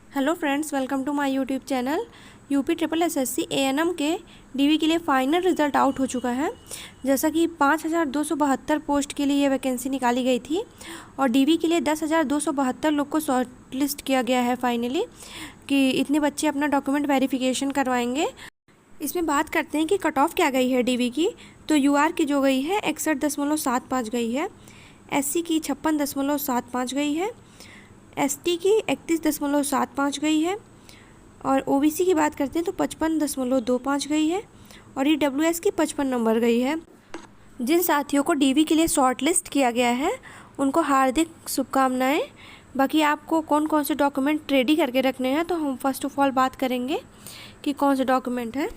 Hello friends, welcome to my YouTube channel. UP triple SSC ANM के DV के लिए final result out हो चुका है। जैसा कि 5272 पोस्ट के लिए ये वैकेंसी निकाली गई थी और डीवी के लिए 10,272 लोग को शॉर्ट लिस्ट किया गया है फाइनली, कि इतने बच्चे अपना डॉक्यूमेंट वेरिफिकेशन करवाएंगे। इसमें बात करते हैं कि कट ऑफ क्या गई है डीवी की। तो यूआर की जो गई है 61.75 गई है, एससी की 56.75 गई है, एसटी की 31.75 गई है और ओबीसी की बात करते हैं तो 55.25 गई है और ईडब्ल्यूएस की 55 नंबर गई है। जिन साथियों को डीवी के लिए शॉर्ट लिस्ट किया गया है उनको हार्दिक शुभकामनाएं। बाकी आपको कौन कौन से डॉक्यूमेंट रेडी करके रखने हैं, तो हम फर्स्ट ऑफ ऑल बात करेंगे कि कौन से डॉक्यूमेंट हैं।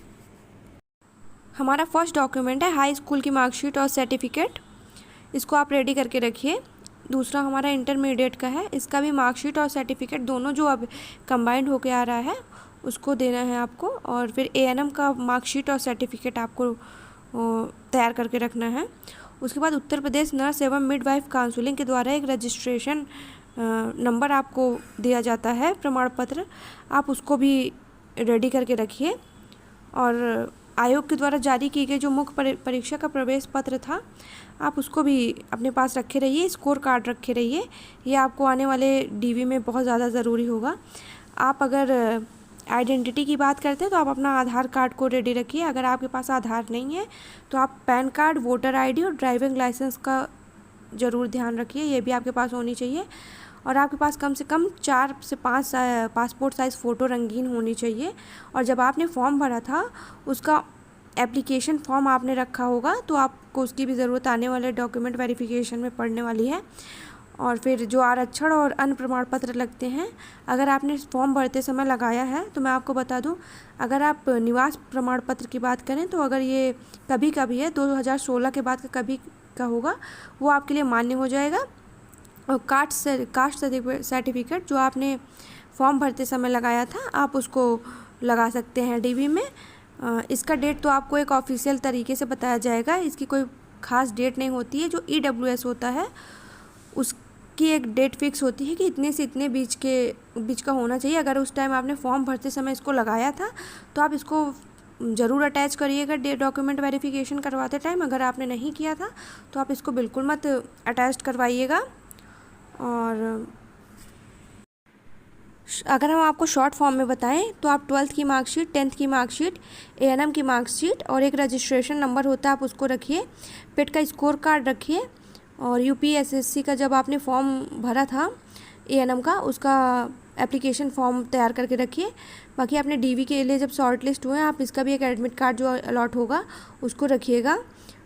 हमारा फर्स्ट डॉक्यूमेंट है हाई स्कूल की मार्कशीट और सर्टिफिकेट, इसको आप रेडी करके रखिए। दूसरा हमारा इंटरमीडिएट का है, इसका भी मार्कशीट और सर्टिफिकेट दोनों जो अब कंबाइंड होके आ रहा है उसको देना है आपको। और फिर एएनएम का मार्कशीट और सर्टिफिकेट आपको तैयार करके रखना है। उसके बाद उत्तर प्रदेश नर्स एवं मिडवाइफ काउंसिलिंग के द्वारा एक रजिस्ट्रेशन नंबर आपको दिया जाता है, प्रमाण पत्र, आप उसको भी रेडी करके रखिए। और आयोग के द्वारा जारी की गई जो मुख्य परीक्षा का प्रवेश पत्र था, आप उसको भी अपने पास रखे रहिए। स्कोर कार्ड रखे रहिए, ये आपको आने वाले डीवी में बहुत ज़्यादा ज़रूरी होगा। आप अगर आइडेंटिटी की बात करते हैं तो आप अपना आधार कार्ड को रेडी रखिए। अगर आपके पास आधार नहीं है तो आप पैन कार्ड, वोटर आईडी और ड्राइविंग लाइसेंस का ज़रूर ध्यान रखिए, ये भी आपके पास होनी चाहिए। और आपके पास कम से कम 4 से 5 पासपोर्ट साइज़ फ़ोटो रंगीन होनी चाहिए। और जब आपने फॉर्म भरा था उसका एप्लीकेशन फॉर्म आपने रखा होगा, तो आपको उसकी भी ज़रूरत आने वाले डॉक्यूमेंट वेरिफिकेशन में पड़ने वाली है। और फिर जो आरक्षण और अन्य प्रमाण पत्र लगते हैं, अगर आपने फॉर्म भरते समय लगाया है तो मैं आपको बता दूं, अगर आप निवास प्रमाण पत्र की बात करें तो अगर ये कभी कभी है 2016 के बाद का कभी का होगा, वो आपके लिए मान्य हो जाएगा। और कास्ट सर्टिफिकेट जो आपने फॉर्म भरते समय लगाया था, आप उसको लगा सकते हैं डीवी में। इसका डेट तो आपको एक ऑफिशियल तरीके से बताया जाएगा, इसकी कोई ख़ास डेट नहीं होती है। जो ईडब्ल्यूएस होता है उसकी एक डेट फिक्स होती है कि इतने से इतने बीच का होना चाहिए। अगर उस टाइम आपने फॉर्म भरते समय इसको लगाया था तो आप इसको ज़रूर अटैच करिएगा डॉक्यूमेंट वेरिफिकेशन करवाते टाइम। अगर आपने नहीं किया था तो आप इसको बिल्कुल मत अटैच करवाइएगा। और अगर हम आपको शॉर्ट फॉर्म में बताएं तो आप 12th की मार्कशीट, 10th की मार्कशीट, एएनएम की मार्कशीट और एक रजिस्ट्रेशन नंबर होता है, आप उसको रखिए। पेट का स्कोर कार्ड रखिए। और यूपीएसएससी का जब आपने फॉर्म भरा था एएनएम का, उसका एप्लीकेशन फॉर्म तैयार करके रखिए। बाकी आपने डीवी के लिए जब शॉर्ट लिस्ट हुए आप इसका भी एक एडमिट कार्ड जो अलॉट होगा उसको रखिएगा।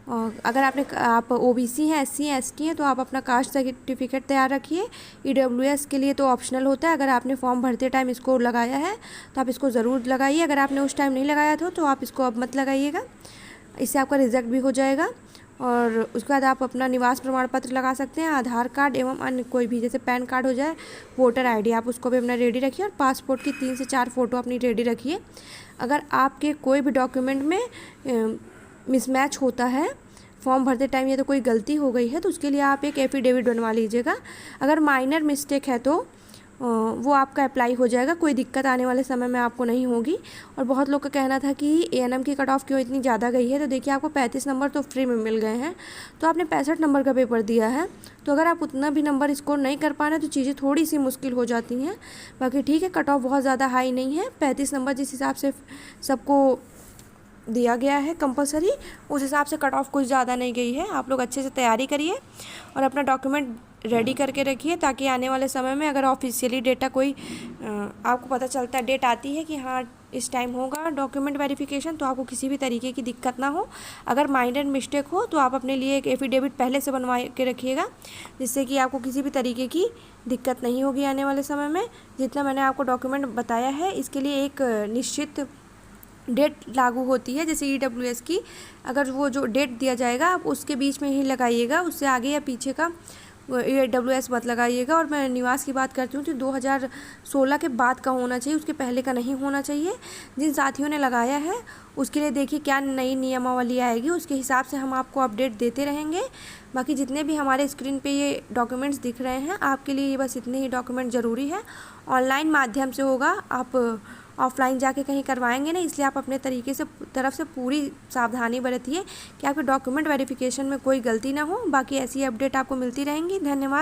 और अगर आप ओबीसी हैं, एससी हैं, एसटी हैं तो आप अपना कास्ट सर्टिफिकेट तैयार रखिए। ईडब्ल्यूएस के लिए तो ऑप्शनल होता है, अगर आपने फॉर्म भरते टाइम इसको लगाया है तो आप इसको ज़रूर लगाइए। अगर आपने उस टाइम नहीं लगाया था तो आप इसको अब मत लगाइएगा, इससे आपका रिजेक्ट भी हो जाएगा। और उसके बाद आप अपना निवास प्रमाण पत्र लगा सकते हैं, आधार कार्ड एवं अन्य कोई भी, जैसे पैन कार्ड हो जाए, वोटर आईडी, आप उसको भी अपना रेडी रखिए। और पासपोर्ट की 3 से 4 फ़ोटो अपनी रेडी रखिए। अगर आपके कोई भी डॉक्यूमेंट में मिसमैच होता है फॉर्म भरते टाइम या तो कोई गलती हो गई है तो उसके लिए आप एक एफिडेविट बनवा लीजिएगा। अगर माइनर मिस्टेक है तो वो आपका अप्लाई हो जाएगा, कोई दिक्कत आने वाले समय में आपको नहीं होगी। और बहुत लोग का कहना था कि एएनएम की कट ऑफ क्यों इतनी ज़्यादा गई है, तो देखिए आपको 35 नंबर तो फ्री में मिल गए हैं, तो आपने 65 नंबर का पेपर दिया है। तो अगर आप उतना भी नंबर स्कोर नहीं कर पा रहे तो चीज़ें थोड़ी सी मुश्किल हो जाती हैं। बाकी ठीक है, कट ऑफ बहुत ज़्यादा हाई नहीं है। 35 नंबर जिस हिसाब से सबको दिया गया है कंपलसरी, उस हिसाब से कट ऑफ कुछ ज़्यादा नहीं गई है। आप लोग अच्छे से तैयारी करिए और अपना डॉक्यूमेंट रेडी करके रखिए, ताकि आने वाले समय में अगर ऑफिशियली डेटा कोई आपको पता चलता है, डेट आती है कि हाँ इस टाइम होगा डॉक्यूमेंट वेरिफिकेशन, तो आपको किसी भी तरीके की दिक्कत ना हो। अगर माइनर मिस्टेक हो तो आप अपने लिए एक एफिडेविट पहले से बनवा के रखिएगा, जिससे कि आपको किसी भी तरीके की दिक्कत नहीं होगी आने वाले समय में। जितना मैंने आपको डॉक्यूमेंट बताया है इसके लिए एक निश्चित डेट लागू होती है, जैसे ईडब्ल्यूएस की, अगर वो जो डेट दिया जाएगा आप उसके बीच में ही लगाइएगा, उससे आगे या पीछे का AWS मत लगाइएगा। और मैं निवास की बात करती हूँ तो 2016 के बाद का होना चाहिए, उसके पहले का नहीं होना चाहिए। जिन साथियों ने लगाया है उसके लिए देखिए क्या नई नियमावली आएगी, उसके हिसाब से हम आपको अपडेट देते रहेंगे। बाकी जितने भी हमारे स्क्रीन पे ये डॉक्यूमेंट्स दिख रहे हैं, आपके लिए ये बस इतने ही डॉक्यूमेंट ज़रूरी है। ऑनलाइन माध्यम से होगा, आप ऑफलाइन जाके कहीं करवाएंगे ना, इसलिए आप अपने तरीके से तरफ से पूरी सावधानी बरतिए कि आपके डॉक्यूमेंट वेरिफिकेशन में कोई गलती ना हो। बाकी ऐसी अपडेट आपको मिलती रहेंगी। धन्यवाद।